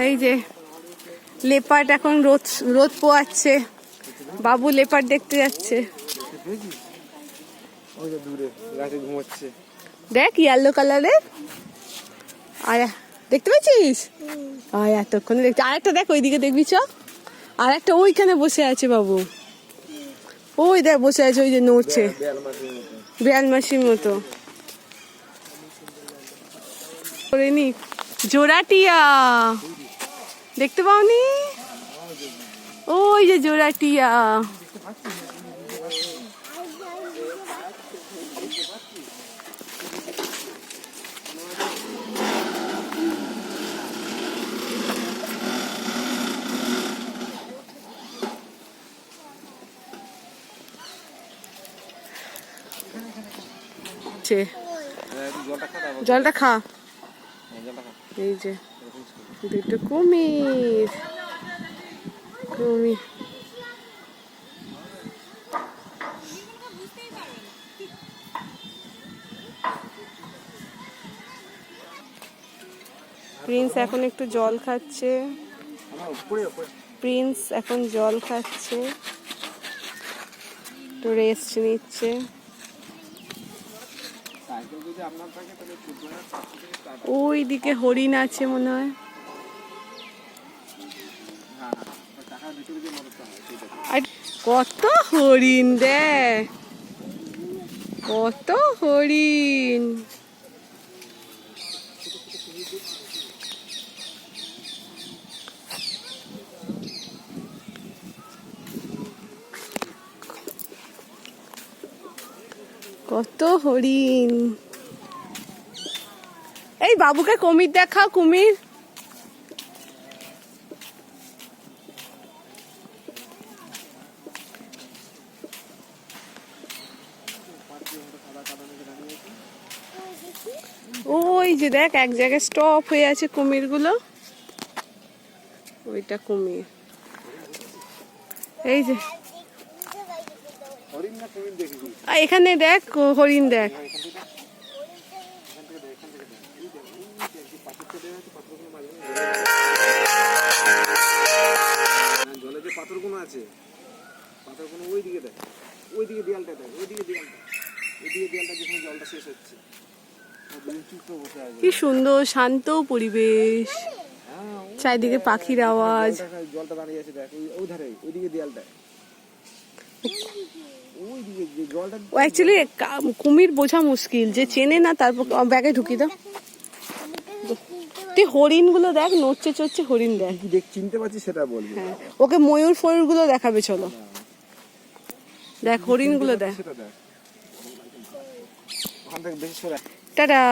এই যে লেপার্ড এখন রোদ রোদ পোয়াচ্ছে, বাবু লেপার্ড দেখতে যাচ্ছে। দেখ ইয়েলো কালারের, আর দেখতে পাচ্ছিস? আর এতক্ষণে দেখছি, আরেকটা দেখ ওইদিকে দেখবি, চ আর একটা ওইখানে বসে আছে বাবু, ওই দেখ বসে আছে, ওই যে নড়ছে বেয়াল মাসির মতো। জোড়াটিয়া দেখতে পাওনি? ওই যে জোড়াটিয়া। জলটা খা। এই যে দুটো কুমির, কুমির প্রিন্স এখন একটু জল খাচ্ছে, প্রিন্স এখন জল খাচ্ছে, একটু রেস্ট নিচ্ছে। ওই দিকে হরিণ আছে মনে হয়। কত হরিণ দেখ, কত হরিণ। কত হরিণ। এই বাবুকে কুমির দেখাও, কুমির। ওই যে দেখ এক জায়গায় স্টপ হয়ে আছে কুমির গুলো, ওইটা কুমির। এই যে এখানে দেখ হরিণ, দেখ জলে যে পাথরগুলো আছে, পাথরগুলো ওই দিকে দেখ, ওই দিকে দেয়ালটা দেখ, ওই দিকে দেয়ালটা, ওই দিকে দেয়ালটা যেখানে জলটা শেষ হচ্ছে। কি সুন্দর শান্ত পরিবেশ, চারিদিকে পাখির আওয়াজ। জলটা দাঁড়িয়ে আছে দেখ, ওই ধারে ওই দিকে দেয়ালটা, ওই দিকে যে জলটা। ও অ্যাকচুয়ালি কুমির বোঝা মুশকিল, যে চেনে না তারপর ব্যাগে ঢুকিয়ে দাও। তুই হরিণ গুলো দেখ, নড়ছে চড়ছে হরিণ দেখ, দেখ চিনতে পারছিস সেটা বলবি। হ্যাঁ, ওকে ময়ূর ফয়ূর গুলো দেখাবে, চলো দেখ হরিণ গুলো দেখ। টাটা।